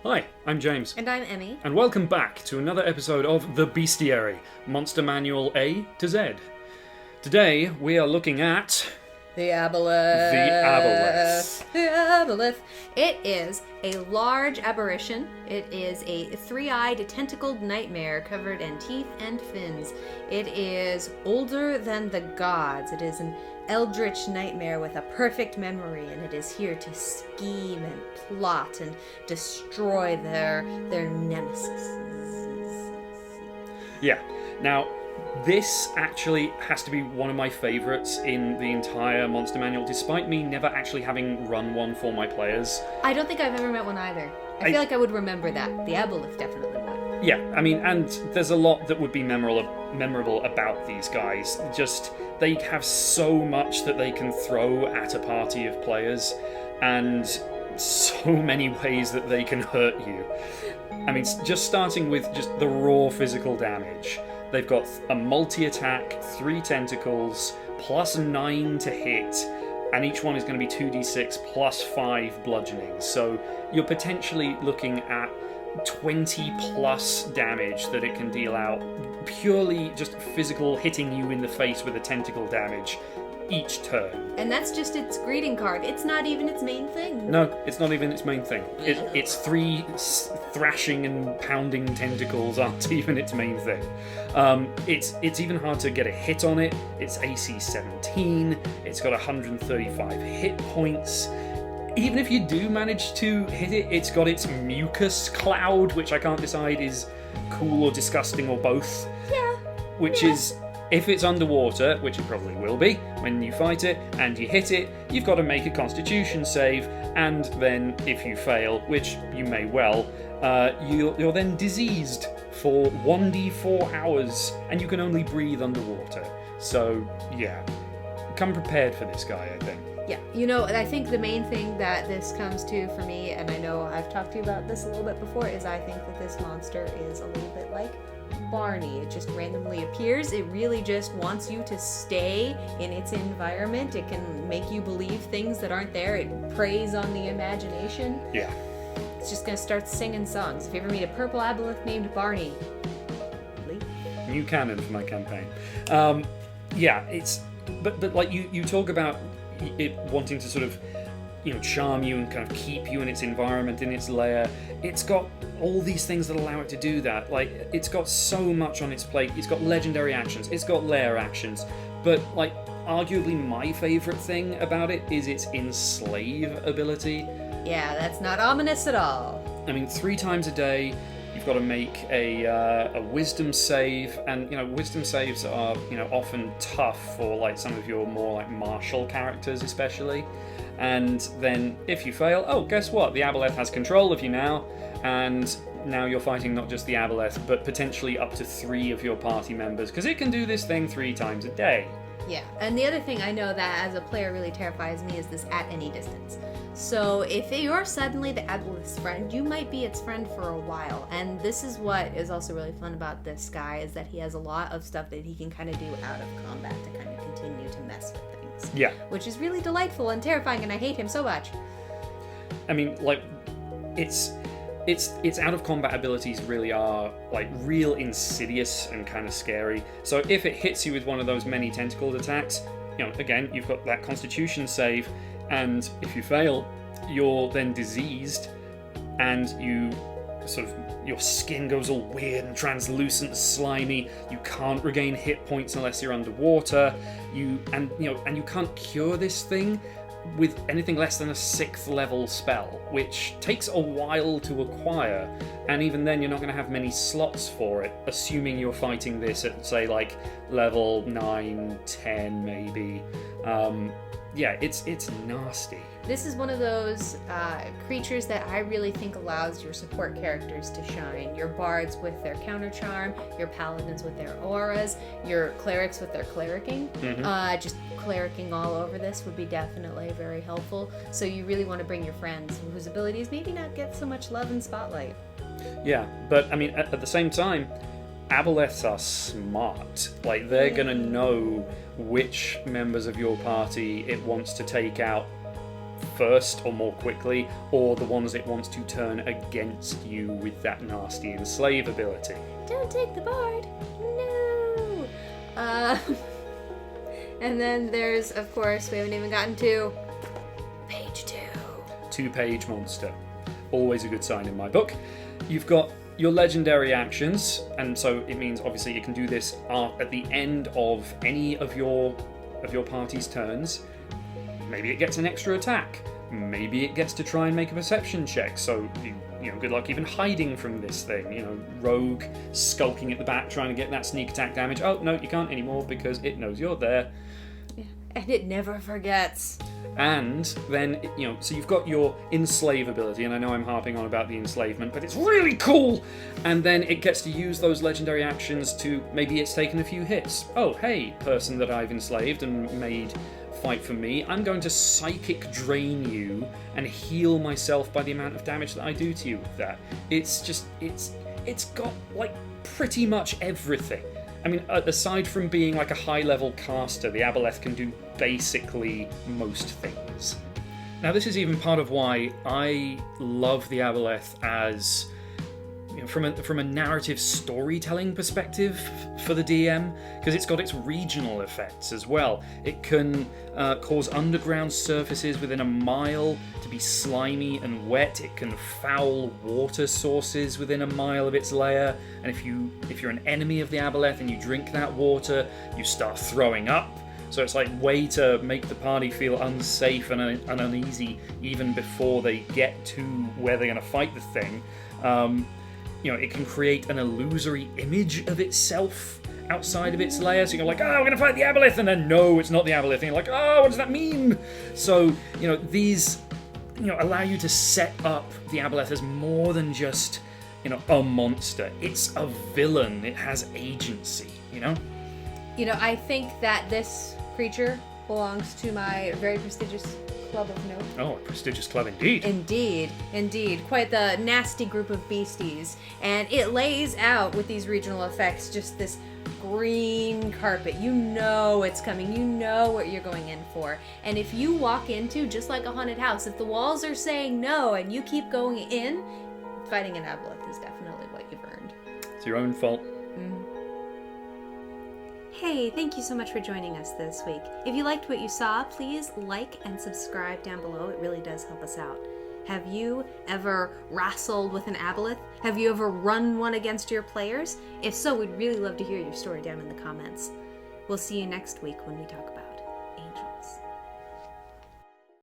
Hi, I'm James. And I'm Emme. And welcome back to another episode of The Bestiary, Monster Manual A to Z. Today we are looking at... The Aboleth. The Aboleth. It is a large aberration. It is a three-eyed, tentacled nightmare covered in teeth and fins. It is older than the gods. It is an eldritch nightmare with a perfect memory, and it is here to scheme and plot and destroy their nemesis. Yeah. Now, this actually has to be one of my favourites in the entire Monster Manual, despite me never actually having run one for my players. I don't think I've ever met one either. I feel like I would remember that. The Aboleth definitely would. Yeah, I mean, and there's a lot that would be memorable about these guys. Just, they have so much that they can throw at a party of players, and so many ways that they can hurt you. I mean, just starting with just the raw physical damage. They've got a multi-attack, 3 tentacles, plus 9 to hit, and each one is going to be 2d6 plus 5 bludgeoning. So you're potentially looking at 20 plus damage that it can deal out, purely just physical hitting you in the face with a tentacle damage each turn. And that's just its greeting card. It's not even its main thing. No, it's not even its main thing. It's 3 thrashing and pounding tentacles aren't even its main thing. It's even hard to get a hit on it. It's AC 17. It's got 135 hit points. Even if you do manage to hit it, it's got its mucus cloud, which I can't decide is cool or disgusting or both. Yeah. Which is... If it's underwater, which it probably will be when you fight it, and you hit it, you've got to make a constitution save, and then if you fail, which you may well, you're then diseased for 1d4 hours, and you can only breathe underwater. So, yeah. Come prepared for this guy, I think. Yeah, you know, I think the main thing that this comes to for me, and I know I've talked to you about this a little bit before, is I think that this monster is a little bit like Barney. It just randomly appears. It really just wants you to stay in its environment. It can make you believe things that aren't there. It preys on the imagination. Yeah. It's just going to start singing songs. If you ever meet a purple aboleth named Barney, leave. New canon for my campaign. Yeah, it's... But like, you talk about it wanting to sort of, you know, charm you and kind of keep you in its environment, in its lair. It's got all these things that allow it to do that. Like, it's got so much on its plate. It's got legendary actions. It's got lair actions. But, like, arguably my favourite thing about it is its enslave ability. Yeah, that's not ominous at all. I mean, 3 times a day, you've got to make a wisdom save, and, you know, wisdom saves are, you know, often tough for, like, some of your more, like, martial characters especially. And then, if you fail, oh, guess what? The Aboleth has control of you now, and now you're fighting not just the Aboleth, but potentially up to 3 of your party members, because it can do this thing 3 times a day. Yeah, and the other thing I know that as a player really terrifies me is this at any distance. So if you're suddenly the Aboleth's friend, you might be its friend for a while. And this is what is also really fun about this guy, is that he has a lot of stuff that he can kind of do out of combat to kind of continue to mess with things. Yeah. Which is really delightful and terrifying, and I hate him so much. I mean, like, its out of combat abilities really are, like, real insidious and kind of scary. So if it hits you with one of those many tentacled attacks, you know, again, you've got that constitution save, and if you fail, you're then diseased, and your skin goes all weird and translucent, slimy. You can't regain hit points unless you're underwater. You can't cure this thing with anything less than a 6th level spell, which takes a while to acquire, and even then you're not going to have many slots for it, assuming you're fighting this at, say, like, level 9, 10 maybe. Yeah, it's nasty. This is one of those creatures that I really think allows your support characters to shine. Your bards with their counter charm, your paladins with their auras, your clerics with their clericking. Mm-hmm. Just clericking all over this would be definitely very helpful. So you really want to bring your friends whose abilities maybe not get so much love and spotlight. Yeah, but I mean, at the same time, Aboleths are smart. Like, they're gonna know which members of your party it wants to take out first or more quickly, or the ones it wants to turn against you with that nasty enslave ability. Don't take the bard. No. And then there's, of course, we haven't even gotten to page 2. 2-page monster. Always a good sign in my book. You've got your legendary actions, and so it means obviously you can do this at the end of any of your party's turns. Maybe it gets an extra attack. Maybe it gets to try and make a perception check. So good luck even hiding from this thing. Rogue skulking at the back, trying to get that sneak attack damage. Oh no, you can't anymore because it knows you're there. Yeah. And it never forgets. And then, so you've got your enslave ability, and I know I'm harping on about the enslavement, but it's really cool! And then it gets to use those legendary actions to, maybe it's taken a few hits. Oh, hey, person that I've enslaved and made fight for me, I'm going to psychic drain you and heal myself by the amount of damage that I do to you with that. It's got, pretty much everything. I mean, aside from being like a high-level caster, the Aboleth can do basically most things. Now, this is even part of why I love the Aboleth as, from a narrative storytelling perspective for the DM, because it's got its regional effects as well. It can cause underground surfaces within a mile to be slimy and wet. It can foul water sources within a mile of its lair. And if you're an enemy of the Aboleth and you drink that water, you start throwing up. So it's like way to make the party feel unsafe and uneasy even before they get to where they're going to fight the thing. It can create an illusory image of itself outside of its lair. So you're like, we're going to fight the Aboleth, and then no, it's not the Aboleth. And you're like, what does that mean? So, these, allow you to set up the Aboleth as more than just, a monster. It's a villain. It has agency, I think that this creature belongs to my very prestigious club of note. Oh, a prestigious club indeed. Indeed. Quite the nasty group of beasties. And it lays out with these regional effects just this green carpet. You know it's coming. You know what you're going in for. And if you walk into, just like a haunted house, if the walls are saying no and you keep going in, fighting an Aboleth is definitely what you've earned. It's your own fault. Hey, thank you so much for joining us this week. If you liked what you saw, please like and subscribe down below. It really does help us out. Have you ever wrestled with an Aboleth? Have you ever run one against your players? If so, we'd really love to hear your story down in the comments. We'll see you next week when we talk about